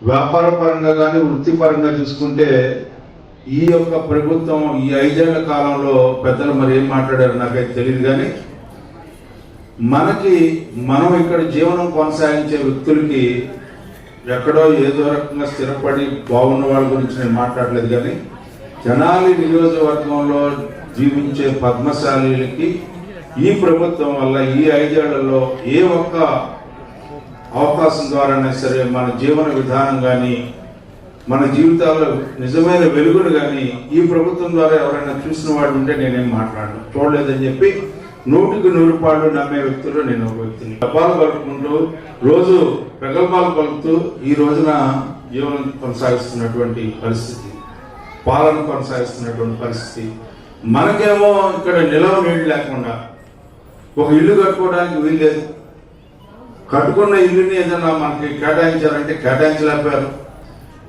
వ్యాపార పరంగా కానీ వృత్తిపరంగా చూసుకుంటే ఈ యొక్క ప్రభుత్వం ఈ 5 ఏళ్ల కాలంలో పెద్దలు మరి ఏం మాట్లాడారు నాకైతే తెలియదు. కానీ మనం ఇక్కడ జీవనం కొనసాగించే వ్యక్తులకి ఎక్కడో ఏదో రకంగా స్థిరపడి బాగున్న వాళ్ళ గురించి నేను మాట్లాడలేదు. కానీ జనాలి నియోజకవర్గంలో జీవించే పద్మశాలీలకి ఈ ప్రభుత్వం వల్ల ఈ 5 ఏళ్లలో ఏ ఒక్క అవకాశం ద్వారానే సరే మన జీవన విధానం కానీ మన జీవితాల్లో నిజమైన వెలుగును కానీ ఈ ప్రభుత్వం ద్వారా ఎవరైనా చూసిన వాడు ఉంటే నేనేం మాట్లాడను, చూడలేదని చెప్పి 100కి 100 నమ్మే వ్యక్తులు నేను ఒక వ్యక్తిని. డబ్బాలు పలుకుంటూ రోజు ప్రగల్భాలు పలుకుతూ ఈ రోజున జీవనం కొనసాగిస్తున్నటువంటి పరిస్థితి, పాలన కొనసాగిస్తున్నటువంటి పరిస్థితి. మనకేమో ఇక్కడ నిలవ నీళ్ళు లేకుండా ఒక ఇల్లు కట్టుకోవడానికి వీల్లేదు. కట్టుకున్న ఇల్లుని ఏదైనా మనకి కేటాయించారంటే కేటాయించలేకపోయారు.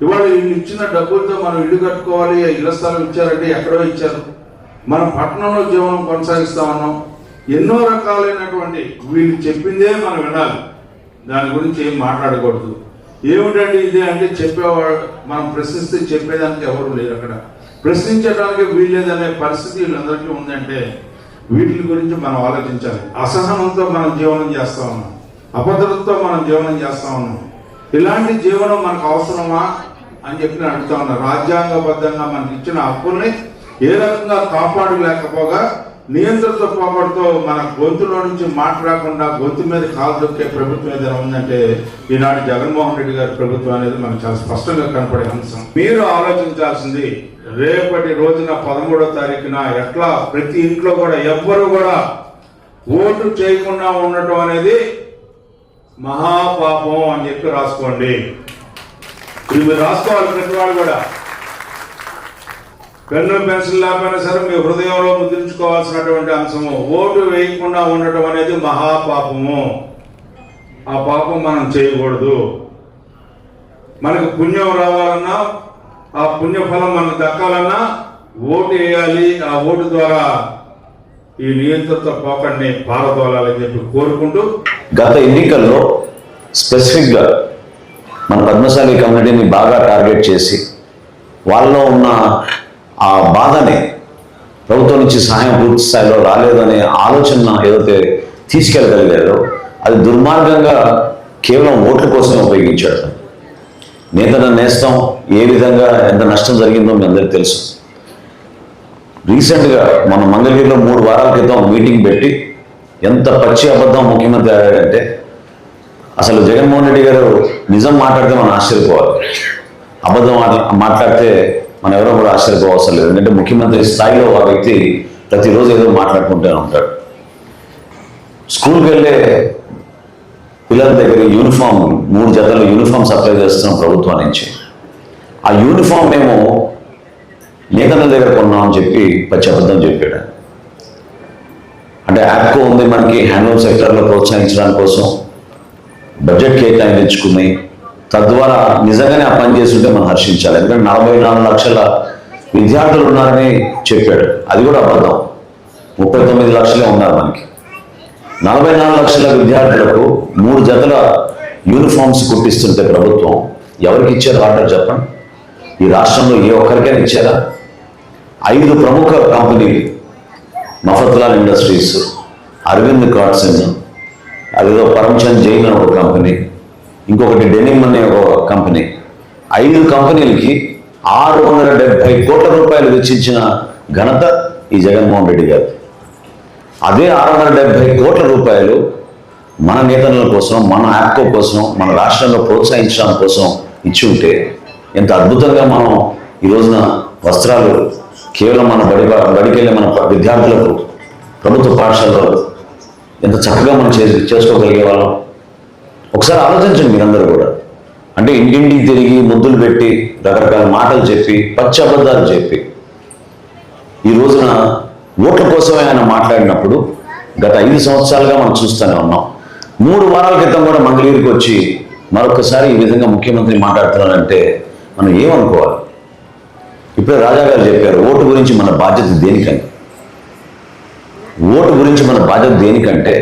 ఇవాళ వీళ్ళు ఇచ్చిన డబ్బులతో మనం ఇల్లు కట్టుకోవాలి, ఇళ్ల స్థలం ఇచ్చారంటే ఎక్కడో ఇచ్చారు. మనం పట్టణంలో జీవనం కొనసాగిస్తా ఉన్నాం. ఎన్నో రకాలైనటువంటి వీళ్ళు చెప్పిందే మనం వినాలి, దాని గురించి ఏం మాట్లాడకూడదు. ఏమిటండి ఇది అంటే చెప్పేవాడు, మనం ప్రశ్నిస్తే చెప్పేదానికి ఎవరు లేరు. అక్కడ ప్రశ్నించడానికి వీల్లేదనే పరిస్థితి వీళ్ళందరికీ ఉందంటే వీటి గురించి మనం ఆలోచించాలి. అసహనంతో మనం జీవనం చేస్తా ఉన్నాం, అభద్రతతో మనం జీవనం చేస్తా ఉన్నాం. ఇలాంటి జీవనం మనకు అవసరమా అని చెప్పి నేను అడుగుతా ఉన్నా. రాజ్యాంగబద్ధంగా మనకి ఇచ్చిన హక్కుల్ని ఏ రకంగా కాపాడలేకపోగా నియంత్రణతో పోకూడతో మన గొంతులో నుంచి మాట్లాడకుండా గొంతు మీద కాలు దొక్కే ప్రభుత్వం ఏదైనా ఉందంటే ఈనాడు జగన్మోహన్ రెడ్డి గారి ప్రభుత్వం అనేది మనకు చాలా స్పష్టంగా కనపడే అంశం. మీరు ఆలోచించాల్సింది రేపటి రోజున 13వ తారీఖున ఎట్లా ప్రతి ఇంట్లో కూడా ఎవ్వరూ కూడా ఓటు చేయకుండా ఉండటం అనేది మహాపాపం అని చెప్పి రాసుకోండి. ఇది మీరు రాసుకోవాలి. ప్రతి వాళ్ళు కూడా పెన్ను పెన్సిల్ లేకపోయినా సరే మీ హృదయంలో ముద్రించుకోవాల్సినటువంటి అంశము. ఓటు వేయకుండా ఉండటం అనేది మహాపాపము. ఆ పాపం మనం చేయకూడదు. మనకు పుణ్యం రావాలన్నా, ఆ పుణ్యఫలం మనకు దక్కాలన్నా ఓటు వేయాలి. ఆ ఓటు ద్వారా ఈ నియంత్రిత పోకడిని పారదోలాలని చెప్పి కోరుకుంటూ, గత ఎన్నికల్లో స్పెసిఫిక్గా మన పద్మశాలి కమ్యూనిటీని బాగా టార్గెట్ చేసి వాళ్ళలో ఉన్న ఆ బాధని ప్రభుత్వం నుంచి సహాయం పూర్తి స్థాయిలో రాలేదనే ఆలోచన ఏదైతే తీసుకెళ్ళగలిగారో అది దుర్మార్గంగా కేవలం ఓట్ల కోసమే ఉపయోగించాడు. నేతన నేస్తం ఏ విధంగా ఎంత నష్టం జరిగిందో మీ అందరికీ తెలుసు. రీసెంట్గా మన మంగళగిరిలో 3 వారాల క్రితం మీటింగ్ పెట్టి ఎంత పచ్చి అబద్ధం ముఖ్యమంత్రి అయ్యాడంటే అసలు జగన్మోహన్ రెడ్డి గారు నిజం మాట్లాడితే మనం ఆశ్చర్యపోవాలి, అబద్ధం మాట్లాడితే మనం ఎవరో కూడా ఆశ్చర్యపోవసరం లేదు. ఎందుకంటే ముఖ్యమంత్రి స్థాయిలో ఆ వ్యక్తి ప్రతిరోజు ఏదో మాట్లాడుకుంటూనే ఉంటాడు. స్కూల్కి వెళ్ళే పిల్లల దగ్గర యూనిఫామ్ 3 జతలు యూనిఫామ్ సప్లై చేస్తున్నాం ప్రభుత్వం నుంచి. ఆ యూనిఫామ్ మేము నేతల దగ్గర కొన్నామని చెప్పి పచ్చి అబద్ధం చెప్పాడు. అంటే యాప్కో ఉంది మనకి హ్యాండ్లూమ్ సెక్టర్లో ప్రోత్సహించడానికి కోసం బడ్జెట్ కేటాయించుకుని తద్వారా నిజంగానే ఆ పని చేస్తుంటే మనం హర్షించాలి. ఎందుకంటే 44 లక్షల విద్యార్థులు ఉన్నారని చెప్పాడు, అది కూడా అబద్ధం. 39 లక్షలే ఉన్నారు మనకి. 44 లక్షల విద్యార్థులకు 3 జతల యూనిఫామ్స్ కుట్టిస్తుంటే ప్రభుత్వం ఎవరికి ఇచ్చారు ఆర్డర్ చెప్పండి? ఈ రాష్ట్రంలో ఏ ఒక్కరికైనా ఇచ్చారా? 5 ప్రముఖ కంపెనీలు, మఫత్లాల్ ఇండస్ట్రీస్, అరవింద్ కాట్సన్, అదేదో పరమచంద్ జైన్ అనే ఒక కంపెనీ, ఇంకొకటి డెనిమ్ అనే ఒక కంపెనీ, 5 కంపెనీలకి 670 కోట్ల రూపాయలు వెచ్చించిన ఘనత ఈ జగన్మోహన్ రెడ్డి గారు. అదే 670 కోట్ల రూపాయలు మన నేతల కోసం, మన యాప్కో కోసం, మన రాష్ట్రంలో ప్రోత్సహించడం కోసం ఇచ్చి ఉంటే ఎంత అద్భుతంగా మనం ఈ రోజున వస్త్రాలు కేవలం మన బడికెళ్ళే మన విద్యార్థులకు ప్రభుత్వ పాఠశాలలో ఎంత చక్కగా మనం చేసుకోగలిగే వాళ్ళం. ఒకసారి ఆలోచించండి మీరందరూ కూడా. అంటే ఇంటింటికి తిరిగి ముద్దులు పెట్టి రకరకాల మాటలు చెప్పి పచ్చి అబద్ధాలు చెప్పి ఈ రోజున ఓట్ల కోసమే ఆయన మాట్లాడినప్పుడు గత 5 సంవత్సరాలుగా మనం చూస్తూనే ఉన్నాం. 3 వారాల క్రితం కూడా మంగళగిరికి వచ్చి మరొకసారి ఈ విధంగా ముఖ్యమంత్రి మాట్లాడుతున్నారంటే మనం ఏమనుకోవాలి? ఇప్పుడే రాజా గారు చెప్పారు, ఓటు గురించి మన బాధ్యత దేనికని. ఓటు గురించి మన బాధ్యత దేనికంటే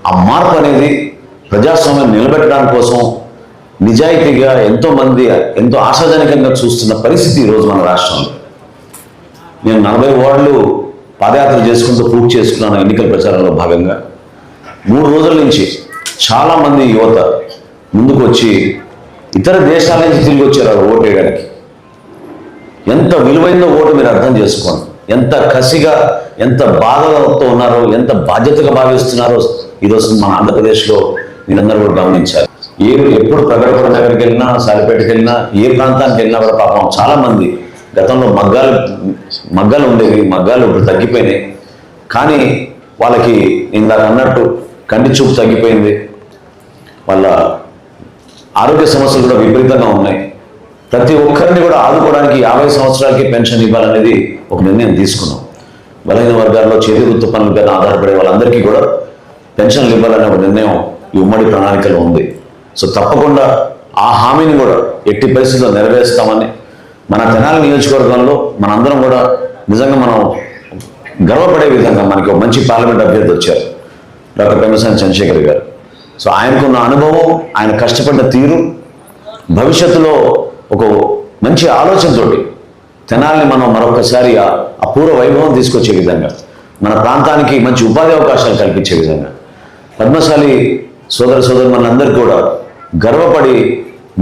ఆ మార్పు అనేది ప్రజాస్వామ్యం నిలబెట్టడానికి కోసం నిజాయితీగా ఎంతో మంది ఎంతో ఆశాజనకంగా చూస్తున్న పరిస్థితి ఈరోజు మన రాష్ట్రంలో. నేను 40 వార్డులు పాదయాత్ర చేసుకుంటూ పూర్తి చేసుకున్నాను ఎన్నికల ప్రచారంలో భాగంగా. 3 రోజుల నుంచి చాలామంది యువత ముందుకు వచ్చి ఇతర దేశాల నుంచి తిరిగి వచ్చారు ఓటు వేయడానికి. ఎంత విలువైన ఓటు మీరు అర్థం చేసుకోండి. ఎంత కసిగా, ఎంత బాధతో ఉన్నారో, ఎంత బాధ్యతగా భావిస్తున్నారో ఈరోజు మన ఆంధ్రప్రదేశ్లో మీరందరూ కూడా గమనించారు. ఎప్పుడు ప్రగడపడ నగర్కి వెళ్ళినా, సాలిపేటకి వెళ్ళినా, ఏ ప్రాంతానికి వెళ్ళినా కూడా పాపం చాలా మంది గతంలో మగ్గాలు ఉండేవి, మగ్గాలు ఇప్పుడు తగ్గిపోయినాయి. కానీ వాళ్ళకి ఇందాక అన్నట్టు కంటి చూపు తగ్గిపోయింది, వాళ్ళ ఆరోగ్య సమస్యలు కూడా విపరీతంగా ఉన్నాయి. ప్రతి ఒక్కరిని కూడా ఆదుకోవడానికి 50 సంవత్సరాలకి పెన్షన్ ఇవ్వాలనేది ఒక నిర్ణయం తీసుకున్నాం. బలహీన వర్గాల్లో చేతి గుర్తు పనులపైన ఆధారపడే వాళ్ళందరికీ కూడా పెన్షన్లు ఇవ్వాలనే ఒక నిర్ణయం ఈ ఉమ్మడి ప్రణాళికలో ఉంది. సో తప్పకుండా ఆ హామీని కూడా ఎట్టి పరిస్థితుల్లో నెరవేరుస్తామని మన తెనాలి నియోజకవర్గంలో మనందరం కూడా నిజంగా మనం గర్వపడే విధంగా మనకి ఒక మంచి పార్లమెంట్ అభ్యర్థి వచ్చారు, డాక్టర్ పెమ్మసాని చంద్రశేఖర్ గారు. సో ఆయనకున్న అనుభవం, ఆయన కష్టపడ్డ తీరు, భవిష్యత్తులో ఒక మంచి ఆలోచనతోటి తెనాలిని మనం మరొకసారి అపూర్వ వైభవం తీసుకొచ్చే విధంగా, మన ప్రాంతానికి మంచి ఉపాధి అవకాశాలు కల్పించే విధంగా, పద్మశాలి సోదరులందరికీ కూడా గర్వపడి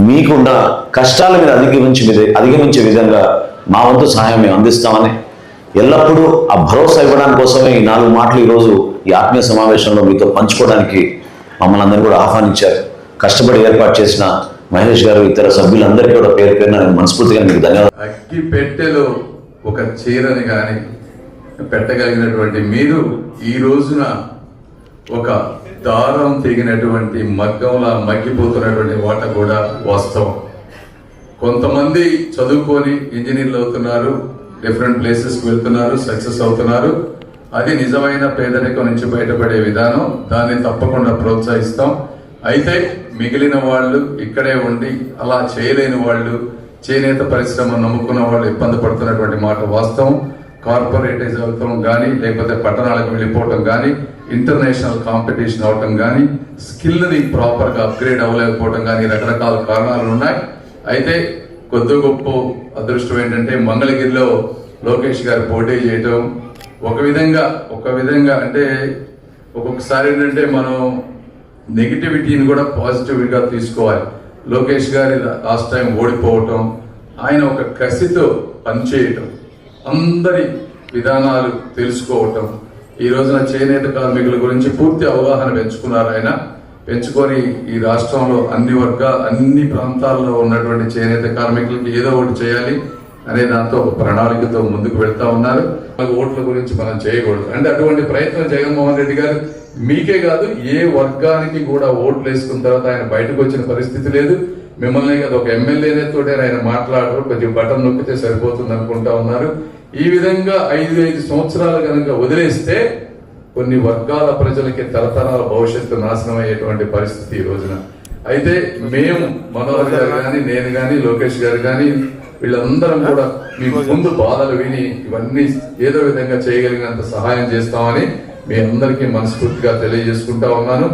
మీకున్న కష్టాలు మీరు అధిగమించే విధంగా మా వంతు సహాయం మేము అందిస్తామని ఎల్లప్పుడూ ఆ భరోసా ఇవ్వడానికి కోసమే ఈ 4 మాటలు ఈరోజు ఈ ఆత్మీయ సమావేశంలో మీతో పంచుకోవడానికి మమ్మల్ని అందరూ కూడా ఆహ్వానించారు. కష్టపడి ఏర్పాటు చేసిన మహేష్ గారు, ఇతర సభ్యులందరికీ కూడా పేరు పేరున నేను మనస్ఫూర్తిగా మీకు ధన్యవాదాలు. అగ్గి పెట్టెలో ఒక చీరని కానీ పెట్టగలిగినటువంటి మీరు ఈ రోజున ఒక దారం తెగినటువంటి మగ్గంలా మగ్గిపోతున్నటువంటి వాట కూడా వాస్తవం. కొంతమంది చదువుకొని ఇంజనీర్లు అవుతున్నారు, డిఫరెంట్ ప్లేసెస్కి వెళ్తున్నారు, సక్సెస్ అవుతున్నారు. అది నిజమైన పేదరికం నుంచి బయటపడే విధానం. దాన్ని తప్పకుండా ప్రోత్సహిస్తాం. అయితే మిగిలిన వాళ్ళు ఇక్కడే ఉండి అలా చేయలేని వాళ్ళు, చేనేత పరిశ్రమ నమ్ముకున్న వాళ్ళు ఇబ్బంది పడుతున్నటువంటి మాట వాస్తవం. కార్పొరేటైజ్ అవటం కానీ, లేకపోతే పట్టణాలకు వెళ్ళిపోవటం కానీ, ఇంటర్నేషనల్ కాంపిటీషన్ అవటం కానీ, స్కిల్ని ప్రాపర్గా అప్గ్రేడ్ అవ్వలేకపోవటం కానీ రకరకాల కారణాలు ఉన్నాయి. అయితే కొద్ది గొప్ప అదృష్టం ఏంటంటే మంగళగిరిలో లోకేష్ గారు పోటీ చేయటం ఒక విధంగా అంటే ఒక్కొక్కసారి ఏంటంటే మనం నెగిటివిటీని కూడా పాజిటివ్గా తీసుకోవాలి. లోకేష్ గారి లాస్ట్ టైం ఓడిపోవటం, ఆయన ఒక కసితో పనిచేయటం, అందరి విధానాలు తెలుసుకోవటం, ఈ రోజున చేనేత కార్మికుల గురించి పూర్తి అవగాహన పెంచుకున్నారు. ఆయన పెంచుకొని ఈ రాష్ట్రంలో అన్ని ప్రాంతాల్లో ఉన్నటువంటి చేనేత కార్మికులకి ఏదో ఒకటి చేయాలి అనే దాంతో ఒక ప్రణాళికతో ముందుకు వెళ్తా ఉన్నారు. ఓట్ల గురించి మనం చేయకూడదు అంటే అటువంటి ప్రయత్నం జగన్మోహన్ రెడ్డి గారు మీకే కాదు ఏ వర్గానికి కూడా ఓట్లు వేసుకున్న తర్వాత ఆయన బయటకు వచ్చిన పరిస్థితి లేదు. మిమ్మల్ని కదా ఒక ఎమ్మెల్యేనే తోటే ఆయన మాట్లాడరు, కొంచెం బటన్ నొక్కితే సరిపోతుంది అనుకుంటా ఉన్నారు. ఈ విధంగా 5 సంవత్సరాలు కనుక వదిలేస్తే కొన్ని వర్గాల ప్రజలకి తరతరాల భవిష్యత్తు నాశనం అయ్యేటువంటి పరిస్థితి ఈ రోజున. అయితే మేము మనోహర్ గారు కానీ, నేను కానీ, లోకేష్ గారు కానీ వీళ్ళందరం కూడా మీ ముందు బాధలు విని ఇవన్నీ ఏదో విధంగా చేయగలిగినంత సహాయం చేస్తామని మీ అందరికీ మనస్ఫూర్తిగా తెలియజేసుకుంటా ఉన్నాను.